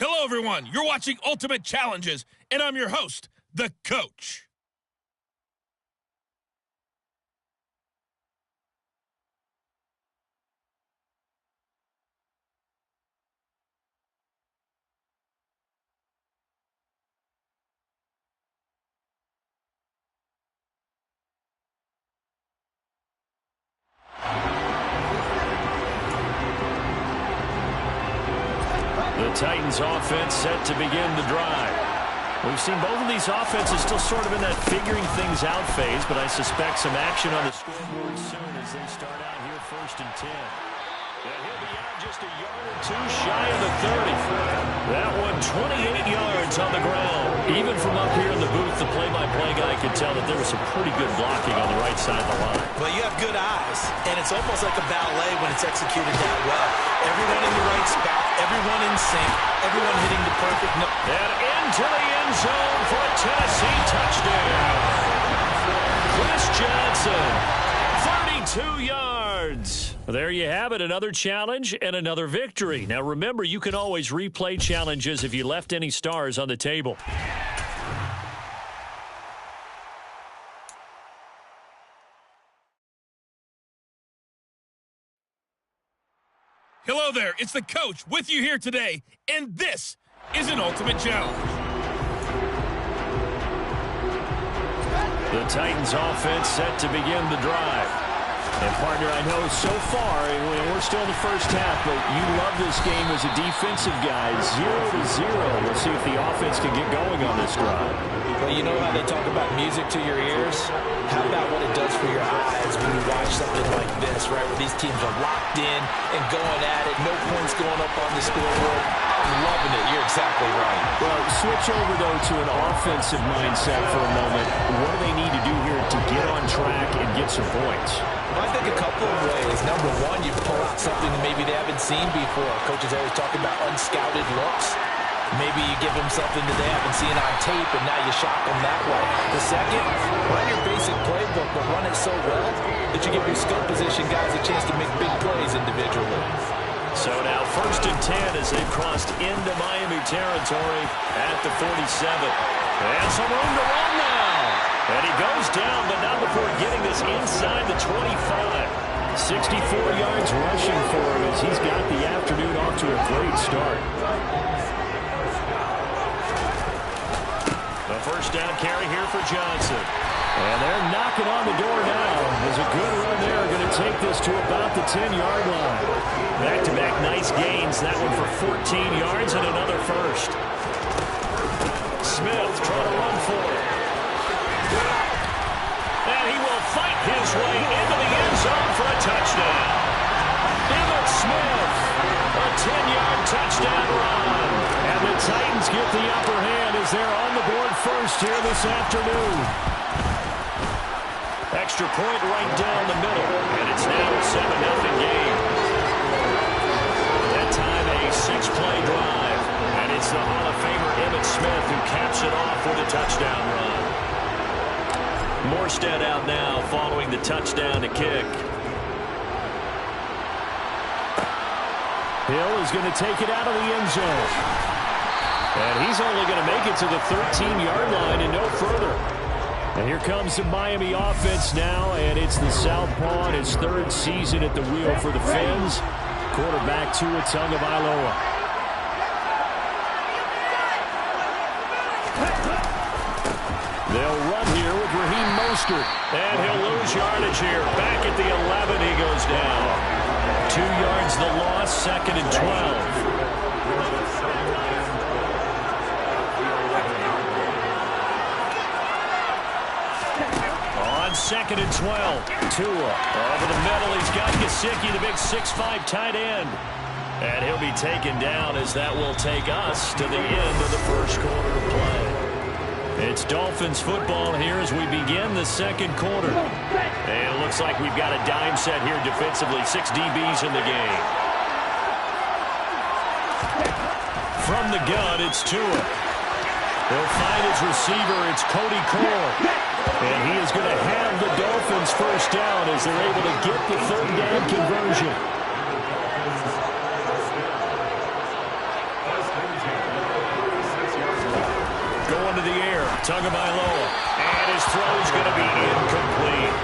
Hello, everyone. You're watching Ultimate Challenges, and I'm your host, the Coach. The Titans offense set to begin the drive. We've seen both of these offenses still sort of in that figuring things out phase, but I suspect some action on the scoreboard soon as they start out here 1st and 10. And he'll be out just a yard or two shy of the 30. That one 28 yards on the ground. Even from up here in the booth, the play-by-play guy could tell that there was some pretty good blocking on the right side of the line. Well, you have good eyes, and it's almost like a ballet when it's executed that well. Everyone in the right spot, everyone in sync, everyone hitting the perfect note. And into the end zone for a Tennessee touchdown. Chris Johnson, 32 yards. There you have it, another challenge and another victory. Now remember, you can always replay challenges if you left any stars on the table. Hello there. It's the Coach with you here today, and this is an Ultimate Challenge. The Titans offense set to begin the drive. And, partner, I know so far, we're still in the first half, but you love this game as a defensive guy. 0-0. We'll see if the offense can get going on this drive. Well, you know how they talk about music to your ears? How about what it does for your eyes when you watch something like this, right, where these teams are locked in and going at it, no points going up on the scoreboard. I'm loving it. You're exactly right. Well, switch over, though, to an offensive mindset for a moment. What do they need to do here to get on track and get some points? I think a couple of ways. Number one, you pull out something that maybe they haven't seen before. Coaches always talk about unscouted looks. Maybe you give them something that they haven't seen on tape, and now you shock them that way. The second, run your basic playbook, but run it so well that you give your skill position guys a chance to make big plays individually. So now 1st and 10 as they've crossed into Miami territory at the 47. And some room to run now. And he goes down, but not before getting this inside the 25. 64 yards rushing for him as he's got the afternoon off to a great start. The first down carry here for Johnson. And they're knocking on the door now. There's a good run there. Going to take this to about the 10-yard line. Back-to-back nice gains. That one for 14 yards and another first. Smith trying to run for it. And he will fight his way into the end zone for a touchdown. Emmitt Smith, a 10-yard touchdown run. And the Titans get the upper hand as they're on the board first here this afternoon. Extra point right down the middle, and it's now a 7-0 game. That time a 6-play drive, and it's the Hall of Famer Emmitt Smith who caps it off with a touchdown run. Morstead out now following the touchdown to kick. Hill is going to take it out of the end zone. And he's only going to make it to the 13-yard line and no further. And here comes the Miami offense now, and it's the Southpaw in his 3rd season at the wheel for the Fins. Quarterback Tua Tagovailoa. They'll run here with Raheem Mostert. And he'll lose yardage here. Back at the 11, he goes down. 2 yards the loss, 2nd and 12. On 2nd and 12, Tua over the middle. He's got Gesicki, the big 6'5" tight end. And he'll be taken down as that will take us to the end of the first quarter of play. It's Dolphins football here as we begin the second quarter. And it looks like we've got a dime set here defensively. 6 DBs in the game. From the gun, it's Tua. He'll find his receiver. It's Cody Core. And he is going to have the Dolphins first down as they're able to get the 3rd down conversion. into the air. Tagovailoa. And his throw is going to be incomplete.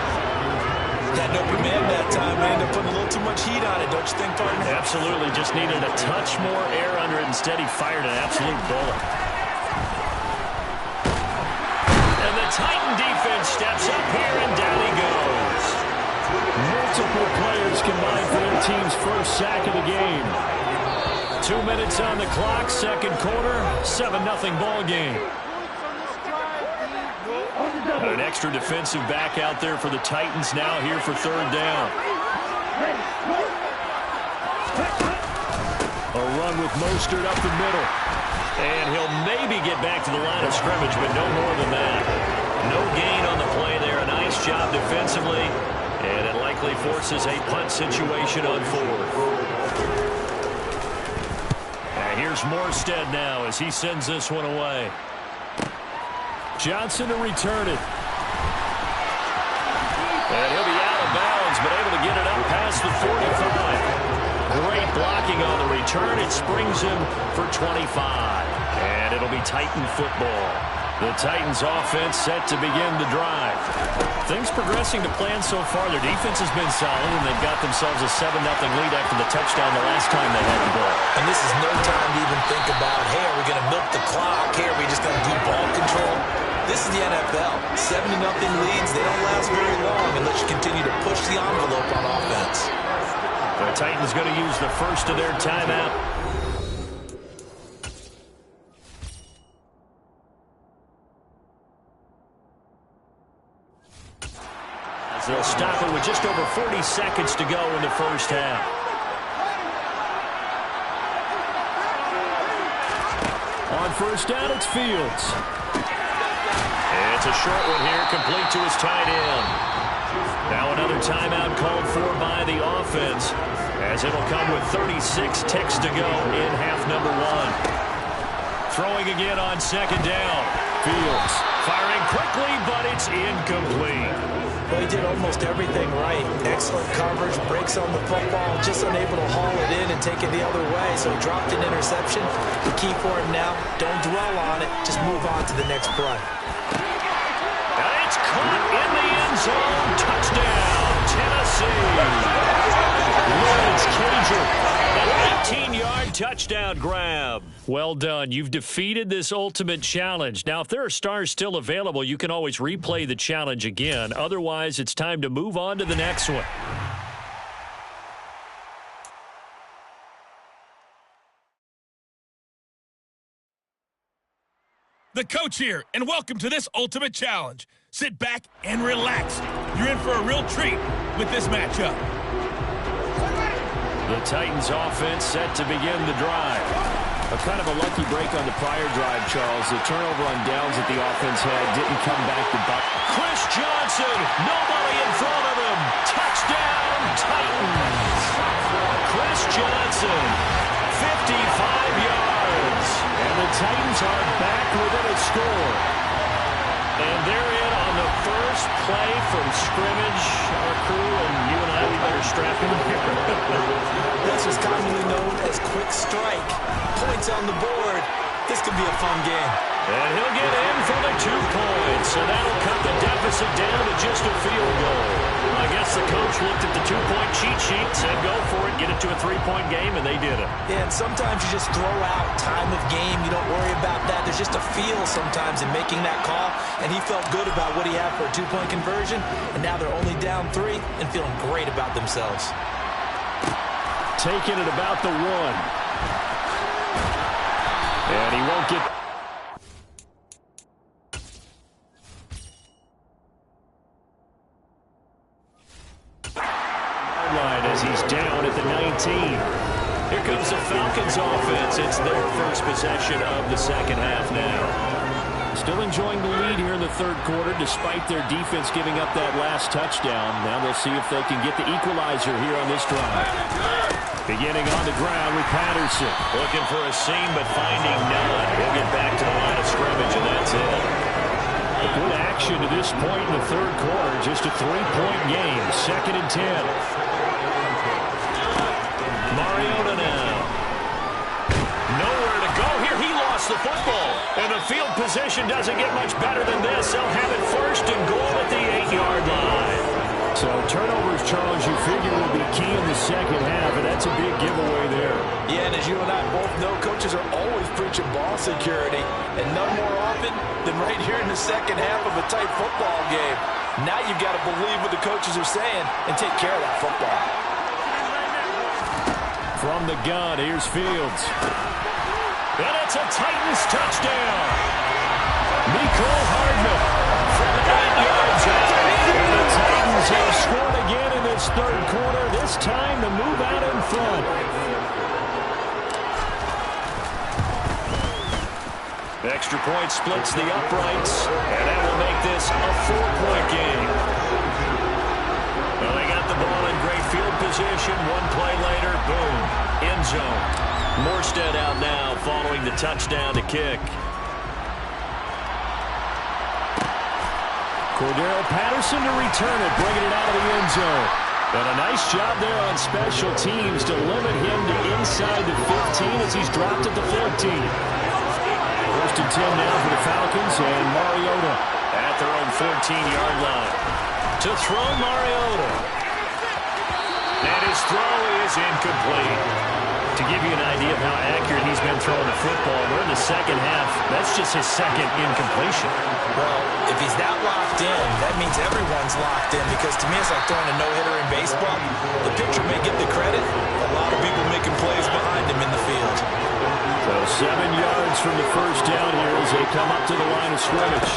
Had no command that time. We ended up putting a little too much heat on it, don't you think, partner? Absolutely. Just needed a touch more air under it. Instead, he fired an absolute bullet. And the Titan defense steps up here, and down he goes. Multiple players combined for their team's first sack of the game. 2 minutes on the clock, second quarter, 7-0 ball game. An extra defensive back out there for the Titans now here for third down. A run with Mostert up the middle. And he'll maybe get back to the line of scrimmage, but no more than that. No gain on the play there. A nice job defensively. And it likely forces a punt situation on fourth. And here's Morstead now as he sends this one away. Johnson to return it. And he'll be out of bounds, but able to get it up past the 45. Great blocking on the return. It springs him for 25. And it'll be Titan football. The Titans offense set to begin the drive. Things progressing to plan so far. Their defense has been solid, and they've got themselves a 7-0 lead after the touchdown the last time they had the ball. And this is no time to even think about, hey, are we going to milk the clock? Hey, are we just going to do ball control? This is the NFL. 7-0 leads, they don't last very long unless you continue to push the envelope on offense. The Titans going to use the first of their timeout. As they'll stop it with just over 40 seconds to go in the first half. On first down, it's Fields. It's a short one here, complete to his tight end. Now another timeout called for by the offense, as it'll come with 36 ticks to go in half number one. Throwing again on second down. Fields firing quickly, but it's incomplete. Well, he did almost everything right. Excellent coverage, breaks on the football, just unable to haul it in and take it the other way, so he dropped an interception. The key for him now, don't dwell on it, just move on to the next play. It's caught in the end zone. Touchdown, Tennessee. Lawrence Cager, an 18-yard touchdown grab. Well done. You've defeated this ultimate challenge. Now, if there are stars still available, you can always replay the challenge again. Otherwise, it's time to move on to the next one. The coach here, and welcome to this ultimate challenge. Sit back and relax. You're in for a real treat with this matchup. The Titans offense set to begin the drive. A kind of a lucky break on the prior drive, Charles. The turnover on downs that the offense had didn't come back to buck. Chris Johnson, nobody in front of him. Touchdown, Titans. Chris Johnson, 55 yards. And the Titans are back within a score. And they're in on the first play from scrimmage. Our crew and you and I, we better strap in here. This is commonly known as quick strike. Points on the board. This could be a fun game. And he'll get in for the 2 points. So that'll cut the deficit down to just a field goal. I guess the coach looked at the 2-point cheat sheet, said go for it, get it to a 3-point game, and they did it. Yeah, and sometimes you just throw out time of game. You don't worry about that. There's just a feel sometimes in making that call, and he felt good about what he had for a 2-point conversion, and now they're only down 3 and feeling great about themselves. Taking it about the 1. And he won't get... as he's down at the 19. Here comes the Falcons offense. It's their first possession of the second half now. Still enjoying the lead here in the third quarter despite their defense giving up that last touchdown. Now they'll see if they can get the equalizer here on this drive. Beginning on the ground with Patterson. Looking for a seam but finding none. He'll get back to the line of scrimmage and that's it. Good action to this point in the third quarter. Just a 3-point game. 2nd and 10. Mariota now. Nowhere to go here. He lost the football. And the field position doesn't get much better than this. They'll have it first and goal at the 8-yard line. So turnovers, Charles, you figure will be key in the second half, and that's a big giveaway there. Yeah, and as you and I both know, coaches are always preaching ball security, and none more often than right here in the second half of a tight football game. Now you've got to believe what the coaches are saying and take care of that football. From the gun, here's Fields. And it's a Titans touchdown. Nicole Hardman from 8 yards out. And the Titans have scored again in this third quarter. This time to move out in front. Extra point splits the uprights, and that will make this a 4-point game. Well, they got the ball in great field position. One play later, boom, end zone. Morstead out now following the touchdown to kick. Cordero Patterson to return it, bringing it out of the end zone. And a nice job there on special teams to limit him to inside the 15 as he's dropped at the 14. First and 10 now for the Falcons, and Mariota at their own 14-yard line. To throw, Mariota. And his throw is incomplete. To give you an idea of how accurate he's been throwing the football, we're in the second half. That's just his second incompletion. Well, if he's that locked in, that means everyone's locked in, because to me it's like throwing a no-hitter in baseball. The pitcher may get the credit, a lot of people making plays behind him in the field. So 7 yards from the first down here as they come up to the line of scrimmage.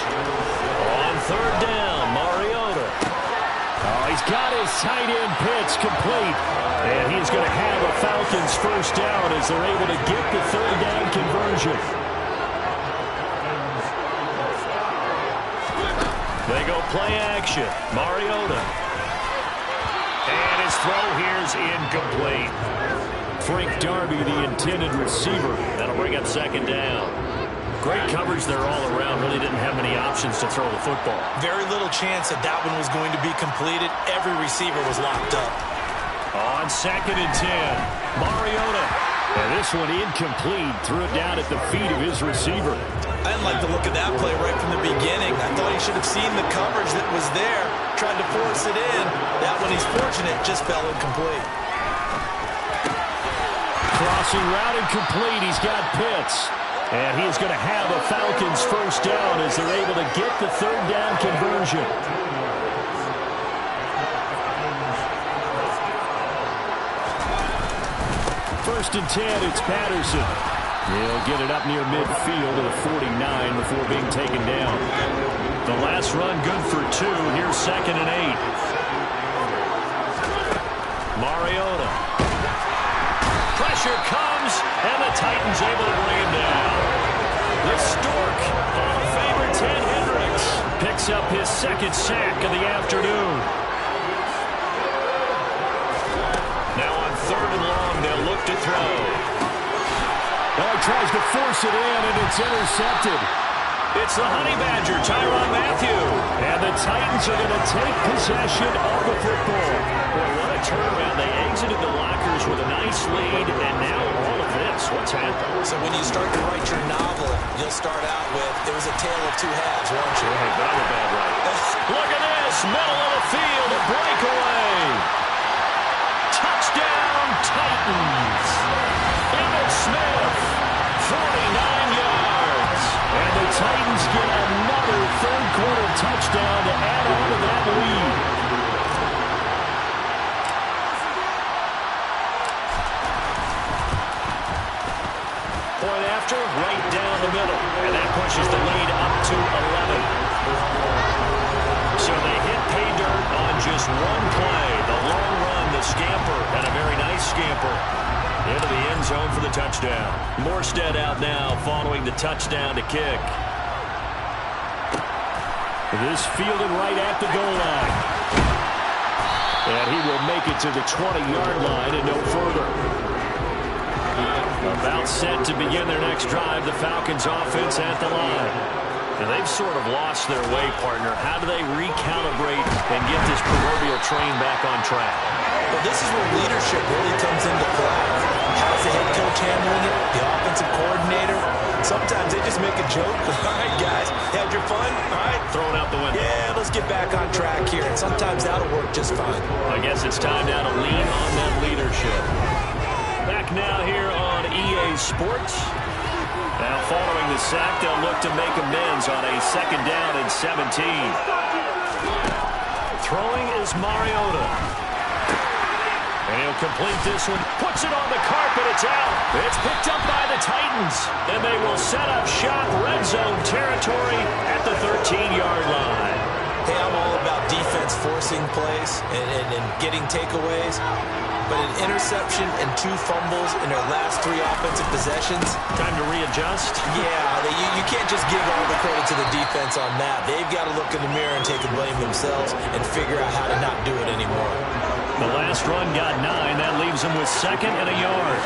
On third down, Mariota. Oh, he's got his tight end pitch complete. And he's going to have a Falcons first down as they're able to get the third down conversion. They go play action. Mariota. And his throw here's incomplete. Frank Darby, the intended receiver. That'll bring up second down. Great coverage there all around. Really didn't have many options to throw the football. Very little chance that that one was going to be completed. Every receiver was locked up. On second and 10, Mariota. And this one incomplete. Threw it down at the feet of his receiver. I didn't like the look of that play right from the beginning. I thought he should have seen the coverage that was there, tried to force it in. That one, he's fortunate, just fell incomplete. Crossing route incomplete. He's got Pitts. And he's going to have a Falcons first down as they're able to get the third down conversion. First and 10, it's Patterson. He'll get it up near midfield to the 49 before being taken down. The last run good for 2. Here's second and 8. Mariota. Pressure comes, and the Titans able to bring him down. The Stork, Hall of Famer Ted Hendricks, picks up his second sack of the afternoon. Now on third and long, they'll look to throw. Oh, he tries to force it in, and it's intercepted. It's the Honey Badger, Tyrann Mathieu. And the Titans are going to take possession of the football. Boy, what a turnaround. They exited the lockers with a nice lead, and now all of this. What's happened? So when you start to write your novel, you'll start out with, it was a tale of two halves, won't you? Hey, but I'm a bad writer. Look at this. Middle of the field, a breakaway. Touchdown, Titans. Emmitt Smith, 49 yards. And the Titans get another third-quarter touchdown to add on to that lead. Point after, right down the middle. And that pushes the lead up to 11. So they hit pay dirt on just one play. The long run, the scamper, and a very nice scamper into the end zone for the touchdown. Morstead out now following the touchdown to kick. This fielded right at the goal line. And he will make it to the 20-yard line and no further. About set to begin their next drive. The Falcons offense at the line. And they've sort of lost their way, partner. How do they recalibrate and get this proverbial train back on track? Well, this is where leadership really comes into play. How's the head coach handling it? The offensive coordinator? Sometimes they just make a joke. All right, guys, had your fun? All right. Throw it out the window. Yeah, let's get back on track here. And sometimes that'll work just fine. I guess it's time now to lean on that leadership. Back now here on EA Sports. Now following the sack, they'll look to make amends on a 2nd down and 17. Throwing is Mariota. And he'll complete this one. Puts it on the carpet. It's out. It's picked up by the Titans. And they will set up shop red zone territory at the 13-yard line. Hey, I'm all about defense forcing plays and getting takeaways. But an interception and 2 fumbles in their last 3 offensive possessions. Time to readjust? Yeah, you can't just give all the credit to the defense on that. They've got to look in the mirror and take the blame themselves and figure out how to not do it anymore. The last run got 9. That leaves him with 2nd and a yard.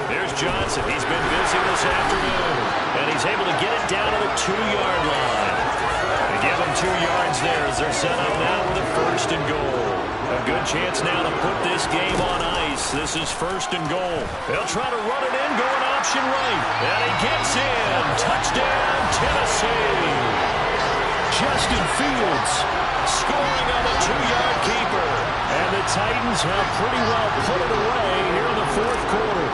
There's Johnson. He's been busy this afternoon. And he's able to get it down to the 2-yard line. They give him 2 yards there as they're set up now with a 1st and goal. A good chance now to put this game on ice. This is 1st and goal. They'll try to run it in, going option right. And he gets in. Touchdown, Tennessee. Justin Fields scoring on a 2-yard keeper. And the Titans have pretty well put it away here in the 4th quarter.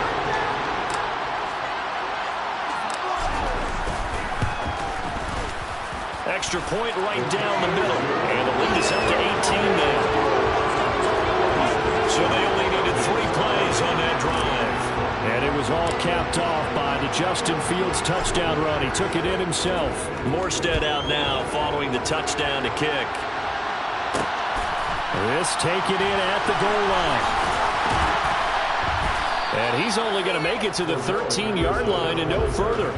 Extra point right down the middle. And the lead is up to 18 now. So they only needed 3 plays on that drive. And it was all capped off by the Justin Fields touchdown run. He took it in himself. Morstead out now following the touchdown to kick. This taken in at the goal line. And he's only going to make it to the 13-yard line and no further.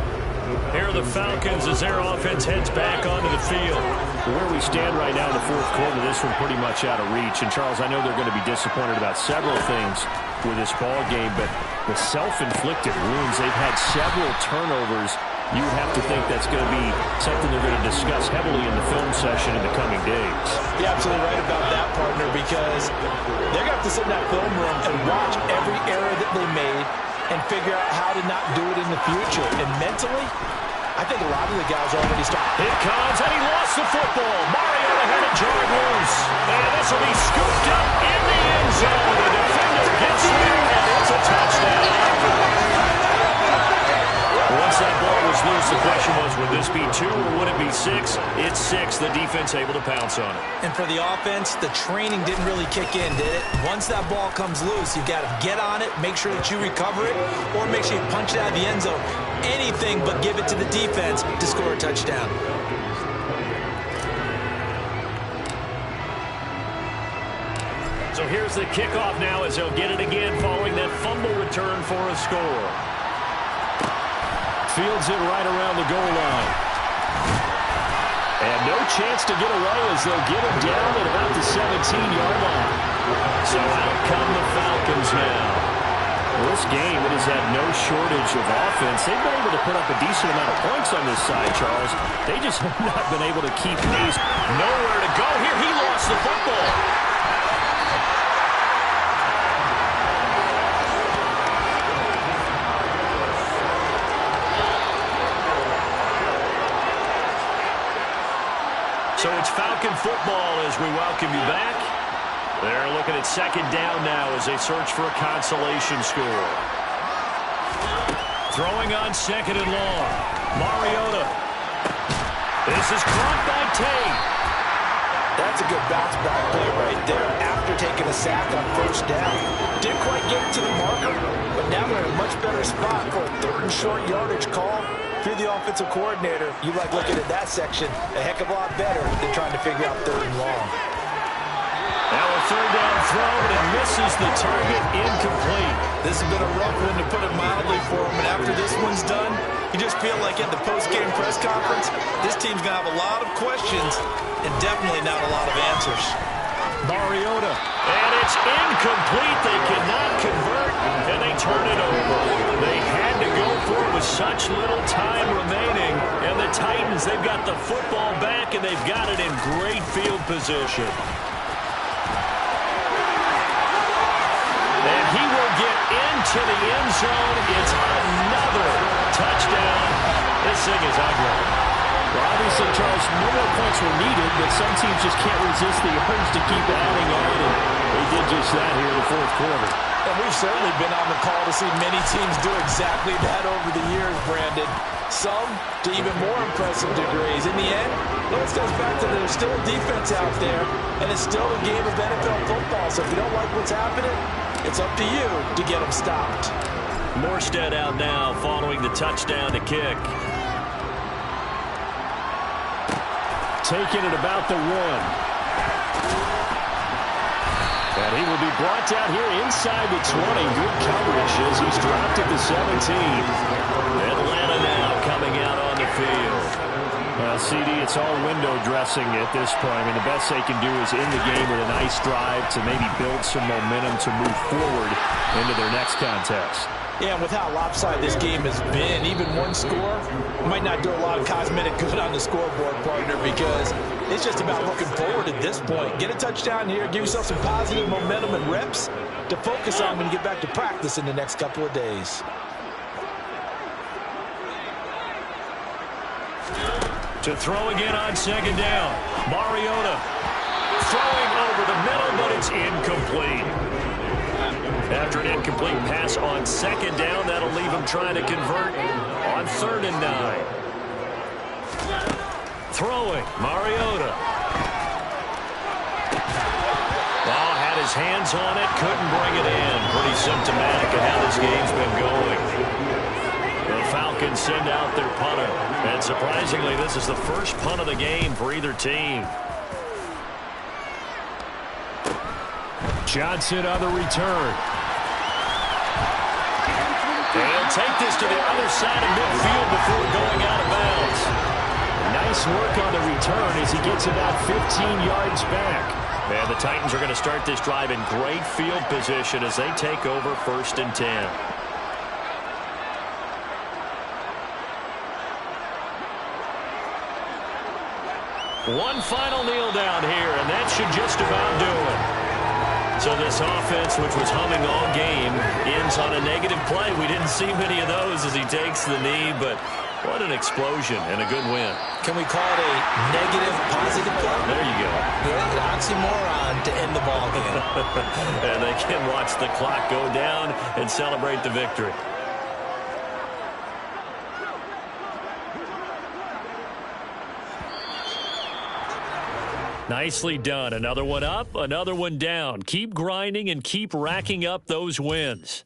Here are the Falcons as their offense heads back onto the field. Where we stand right now in the 4th quarter, this one pretty much out of reach. And, Charles, I know they're going to be disappointed about several things with this ball game, but the self-inflicted wounds, they've had several turnovers. You would have to think that's going to be something they're going to discuss heavily in the film session in the coming days. You're absolutely right about that, partner, because they're going to have to sit in that film room and watch every error that they made and figure out how to not do it in the future. And mentally, I think a lot of the guys already started. Here comes, and he lost the football. Mariota had it jarred loose. And this will be scooped up in the end zone. The defender gets there, and it's a touchdown. Once that ball was loose, the question was, would this be 2 or would it be 6? It's 6. The defense able to pounce on it. And for the offense, the training didn't really kick in, did it? Once that ball comes loose, you've got to get on it, make sure that you recover it, or make sure you punch it out of the end zone. Anything but give it to the defense to score a touchdown. So here's the kickoff now as they'll get it again following that fumble return for a score. Fields it right around the goal line. And no chance to get away as they'll get him down at about the 17-yard line. So out come the Falcons now. This game, it has had no shortage of offense. They've been able to put up a decent amount of points on this side, Charles. They just have not been able to keep pace. Nowhere to go here. He lost the football. So it's Falcon football as we welcome you back. They're looking at 2nd down now as they search for a consolation score. Throwing on 2nd and long. Mariota. This is caught by Tate. That's a good bounce back play right there after taking a sack on 1st down. Didn't quite get it to the marker, but now they're in a much better spot for a 3rd and short yardage call. If you're the offensive coordinator, you like looking at that section a heck of a lot better than trying to figure out 3rd and long. Now a 3rd down throw, and it misses the target, incomplete. This has been a rough one, to put it mildly, for him. And after this one's done, you just feel like at the post-game press conference, this team's going to have a lot of questions and definitely not a lot of answers. Mariota. And it's incomplete. They cannot convert, and they turn it over. They had to go for it with such little time remaining, and the Titans football back, and they've got it in great field position. And he will get into the end zone. It's another touchdown. This thing is ugly. Well, obviously, Charles, no more points were needed, but some teams just can't resist the urge to keep adding on, and they did just that here in the fourth quarter. And we've certainly been on the call to see many teams do exactly that over the years, Brandon. Some to even more impressive degrees. In the end, it always goes back to there's still a defense out there, and it's still a game of NFL football. So if you don't like what's happening, it's up to you to get them stopped. Morstead out now following the touchdown to kick. Taking it about the 1. And he will be brought down here inside the 20. Good coverage as he's dropped at the 17. Atlanta now coming out on the field. Well, CD, it's all window dressing at this point. I mean, the best they can do is end the game with a nice drive to maybe build some momentum to move forward into their next contest. Yeah, and with how lopsided this game has been, even one score might not do a lot of cosmetic good on the scoreboard, partner, because it's just about looking forward at this point. Get a touchdown here, give yourself some positive momentum and reps to focus on when you get back to practice in the next couple of days. To throw again on second down. Mariota throwing over the middle, but it's incomplete. After an incomplete pass on second down, that'll leave him trying to convert on 3rd and 9. Throwing, Mariota. Oh, had his hands on it, couldn't bring it in. Pretty symptomatic of how this game's been going. The Falcons send out their punter. And surprisingly, this is the first punt of the game for either team. Johnson on the return. They'll take this to the other side of midfield before going out of bounds. Nice work on the return as he gets about 15 yards back. And the Titans are going to start this drive in great field position as they take over 1st and 10. One final kneel down here, and that should just about do it. So this offense, which was humming all game, ends on a negative play. We didn't see many of those as he takes the knee, but what an explosion and a good win. Can we call it a negative positive play? There you go. Yeah, an oxymoron to end the ball game. And they can watch the clock go down and celebrate the victory. Nicely done. Another one up, another one down. Keep grinding and keep racking up those wins.